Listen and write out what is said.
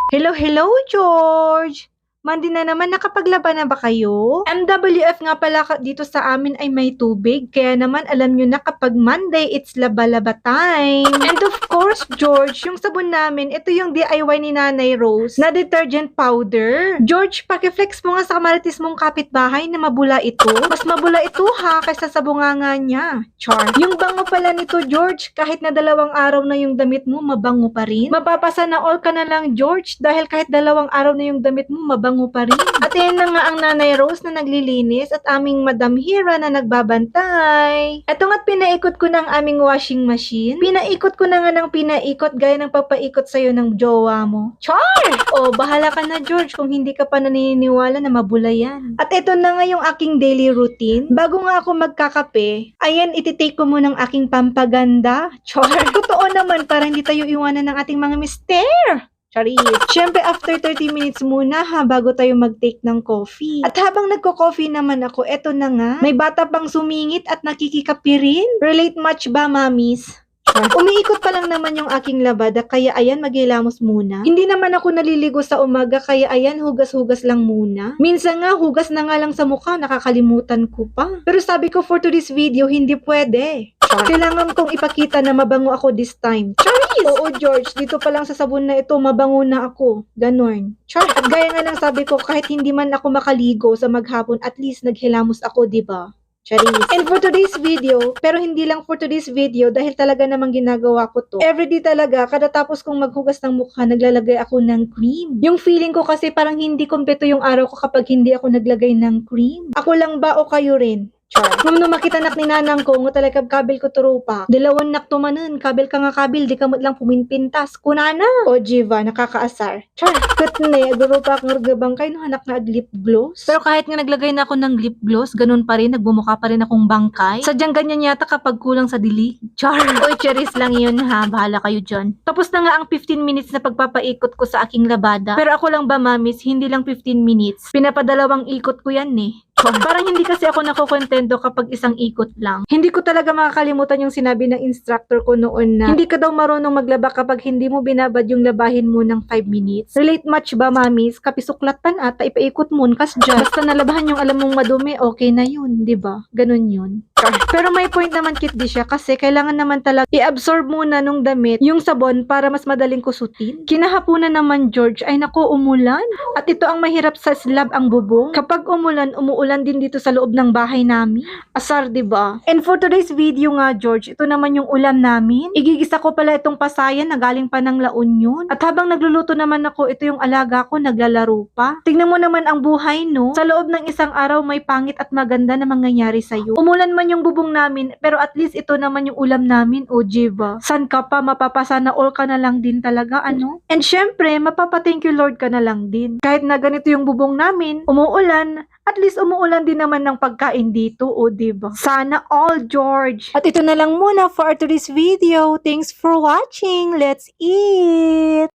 Hello, hello, George! Monday na naman, nakapaglaban na ba kayo? MWF nga pala dito sa amin ay may tubig, kaya naman alam nyo na kapag Monday, it's laba-laba time. And of course, George, yung sabon namin, ito yung DIY ni Nanay Rose na detergent powder. George, pakiflex mo nga sa kamaritis mong kapitbahay na mabula ito. Mas mabula ito ha, kaysa sa bunganga niya. Char. Yung bango pala nito, George, kahit na 2 araw na yung damit mo, mabango pa rin. Mapapasa na all ka na lang, George, dahil kahit 2 araw na yung damit mo, mabango pa rin. At yan na nga ang Nanay Rose na naglilinis at aming Madam Hira na nagbabantay. Eto nga't pinaikot ko ng aming washing machine. Pinaikot ko na nga ng pinaikot gaya ng papaikot sa'yo ng jowa mo. Char! O, bahala ka na, George, kung hindi ka pa naniniwala na mabula yan. At ito na nga yung aking daily routine. Bago nga ako magkakape, ayan, ititake ko munang aking pampaganda. Char! Totoo naman, para hindi tayo iwanan ng ating mga mister. Charis. Siyempre, after 30 minutes muna ha, bago tayo mag-take ng coffee. At habang nagko-coffee naman ako, eto na nga, may bata pang sumingit at nakikikapi rin. Relate much ba, mamis? Umiikot pa lang naman yung aking labada, kaya ayan, maghilamos muna. Hindi naman ako naliligo sa umaga, kaya ayan, hugas-hugas lang muna. Minsan nga, hugas na nga lang sa mukha, nakakalimutan ko pa. Pero sabi ko for today's video, hindi pwede. Kailangan kong ipakita na mabango ako this time. Charis! Oo, George, dito pa lang sa sabon na ito, mabango na ako. Ganon. Char. At gaya nga lang sabi ko, kahit hindi man ako makaligo sa maghapon, at least naghilamos ako, diba? Charis. And for today's video, pero hindi lang for today's video dahil talaga namang ginagawa ko to. Everyday talaga, kada tapos kong maghugas ng mukha, naglalagay ako ng cream. Yung feeling ko kasi parang hindi kompleto yung araw ko kapag hindi ako naglagay ng cream. Ako lang ba o kayo rin? Char. Nung makita nak ni nanang ko, ngo talaga kabil ko turupa. 2 nak tumanan, kabil ka nga kabil, di ka lang puminpintas. Kunana. O Jiva, nakakaasar. Char. Katne, agurupa kang ragabang kayo, no hanak na lip gloss. Pero kahit nga naglagay na ako ng lip gloss, ganun pa rin, nagbumuka pa rin akong bangkay. Sadyang ganyan yata kapag kulang sa dilig. Char. Oy, charis lang yun ha, bahala kayo dyan. Tapos na nga ang 15 minutes na pagpapaikot ko sa aking labada. Pero ako lang ba, mamis, hindi lang 15 minutes. Pinapadalawang ikot ko yan eh. Parang hindi kasi ako nakukontento kapag isang ikot lang. Hindi ko talaga makakalimutan yung sinabi ng instructor ko noon na hindi ka daw marunong maglaba kapag hindi mo binabad yung labahin mo ng 5 minutes. Relate much ba, mamis? Kapisuklatan ata, ipaikot mo, kas dyan. Basta nalabahan yung alam mong madumi, okay na yun, di ba? Ganun yun. Pero may point naman kit di siya kasi kailangan naman talaga i-absorb muna nung damit yung sabon para mas madaling kusutin. Kinahapunan naman, George, ay nako, umulan. At ito ang mahirap sa slab ang bubong. Kapag umulan, umuulan din dito sa loob ng bahay namin. Asar, diba? And for today's video nga, George, ito naman yung ulam namin. Igigisa ko pala itong pasayan na galing pa ng La Union. At habang nagluluto naman ako, ito yung alaga ko, naglalaro pa. Tignan mo naman ang buhay, no? Sa loob ng isang araw, may pangit at maganda na mangyayari sa'yo. Umulan man yung bubong namin, pero at least ito naman yung ulam namin, o Jiva. San ka pa, mapapasa na all ka na lang din talaga, ano? And syempre, mapapa-thank you Lord ka na lang din. Kahit na ganito yung bubong namin, umuulan, at least umuulan din naman ng pagkain dito, o diba? Sana all, George! At ito na lang muna for today's video. Thanks for watching. Let's eat!